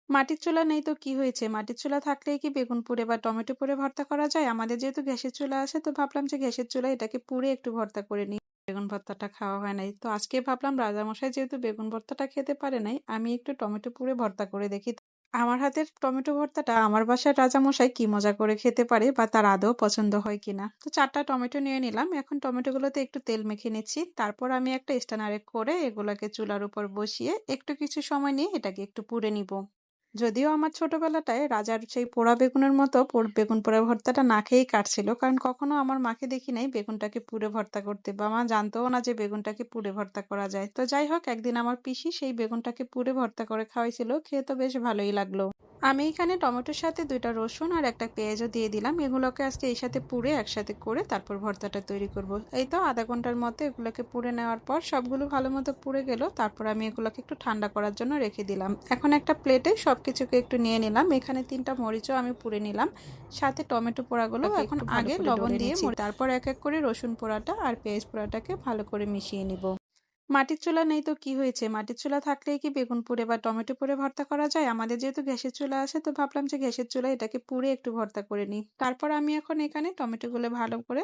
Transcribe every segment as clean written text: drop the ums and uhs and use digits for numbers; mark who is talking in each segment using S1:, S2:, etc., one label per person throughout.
S1: মাটির চুলা নেই তো কি হয়েছে? মাটির চুলা থাকলেই কি বেগুন পুড়ে বা টমেটো পুড়ে ভর্তা করা যায়? আমাদের যেহেতু গ্যাসের চুলা আছে তো ভাবলাম যে গ্যাসের চুলায় এটাকে পুড়ে একটু ভর্তা করে নিই। বেগুন ভর্তাটা খাওয়া হয় নাই। তো আজকে ভাবলাম রাজামশাই যেহেতু বেগুন ভর্তাটা খেতে পারে নাই, আমি একটু টমেটো পুড়ে ভর্তা করে দেখি। আমার হাতের টমেটো ভর্তাটা আমার বাসার রাজামশাই কি মজা করে খেতে পারে বা তার আদৌ পছন্দ হয় কিনা। তো ৪ টা টমেটো নিয়ে নিলাম। এখন টমেটোগুলোতে একটু তেল মেখে নিচ্ছি। তারপর আমি একটা স্ট্যানারে করে এগুলাকে চুলার উপর বসিয়ে একটু কিছু সময় নিয়ে এটাকে একটু পুড়ে নিব। যদিও আমার ছোটবেলাটায় রাজার সেই পোড়া বেগুনের মতো বেগুন পোড়া ভর্তাটা না খেয়েই কাটছিল। কারণ কখনো আমার মাকে দেখি নাই বেগুনটাকে পুড়ে ভর্তা করতে বা মা জানতও না যে বেগুনটাকে পুড়ে ভর্তা করা যায়। তো যাই হোক একদিন আমার পিসি সেই বেগুনটাকে পুড়ে ভর্তা করে খাওয়াইছিল। খেয়ে তো বেশ ভালোই লাগলো। আমি এখানে টমেটোর সাথে ২ টা রসুন আর একটা পেঁয়াজও দিয়ে দিলাম। এগুলোকে আজকে এই সাথে পুড়ে একসাথে করে তারপর ভর্তাটা তৈরি করব। এই তো ০.৫ ঘন্টার মতো এগুলোকে পুড়ে নেওয়ার পর সবগুলো ভালো মতো পুড়ে গেল। তারপর আমি এগুলোকে একটু ঠান্ডা করার জন্য রেখে দিলাম। এখন একটা প্লেটে সবকিছুকে একটু নিয়ে নিলাম। এখানে ৩ টা মরিচও আমি পুড়ে নিলাম। সাথে টমেটো পোড়াগুলো এখন আগে লবণ দিয়ে তারপর এক এক করে রসুন পোড়াটা আর পেঁয়াজ পোড়াটাকে ভালো করে মিশিয়ে নিব। মাটির চুলা নেই তো কি হয়েছে? মাটির চুলা থাকলেই কি বেগুন পুড়ে বা টমেটো পুড়ে ভর্তা করা যায়? আমাদের যেহেতু গ্যাসের চুলা আছে তো ভাবলাম যে গ্যাসের চুলায় এটাকে পুড়ে একটু ভর্তা করে নিই। তারপর আমি এখন এখানে টমেটোগুলো ভালো করে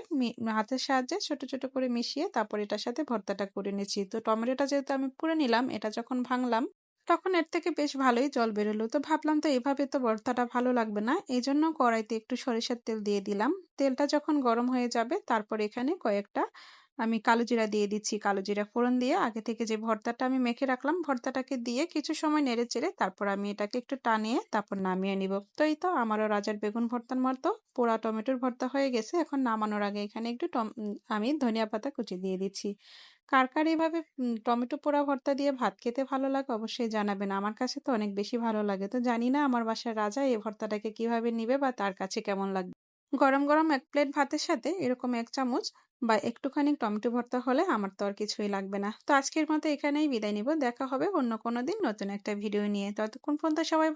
S1: হাতের সাহায্যে ছোট, ছোট করে মিশিয়ে তারপর এটার সাথে ভর্তাটা করে নিচ্ছি। তো টমেটোটা যেহেতু আমি পুড়ে নিলাম, এটা যখন ভাঙলাম তখন এর থেকে বেশ ভালোই জল বেরোলো। তো ভাবলাম তো এভাবে তো ভর্তাটা ভালো লাগবে না। এজন্য কড়াইতে একটু সরিষার তেল দিয়ে দিলাম। তেলটা যখন গরম হয়ে যাবে তারপর এখানে কয়েকটা আমি কালো জিরা দিয়ে দিচ্ছি। কালো জিরা ফোড়ন দিয়ে আগে থেকে যে ভর্তাটা আমি মেখে রাখলাম, ভর্তাটাকে দিয়ে কিছু সময় নেড়েচেড়ে তারপর আমি এটাকে একটু টানিয়ে তারপর নামিয়ে নিব। তো এই তো আমারও রাজার বেগুন ভর্তার মতো পোড়া টমেটোর ভর্তা হয়ে গেছে। এখন নামানোর আগে এখানে একটু আমি ধনিয়া পাতা কুচি দিয়ে দিচ্ছি। কার, কার এভাবে টমেটো পোড়া ভর্তা দিয়ে ভাত খেতে ভালো লাগে অবশ্যই জানাবেন। আমার কাছে তো অনেক বেশি ভালো লাগে। তো জানি না আমার বাসার রাজা এই ভর্তাটাকে কিভাবে নিবে বা তার কাছে কেমন লাগবে। গরম, গরম ১ প্লেট ভাতের সাথে এরকম ১ চামচ বা একটুখানি টমেটো ভর্তা হলে আমার তো আর কিছুই লাগবে না। তো আজকের মতো এখানেই বিদায় নিব। দেখা হবে অন্য কোনো দিন নতুন একটা ভিডিও নিয়ে। ততক্ষণ পর্যন্ত সবাই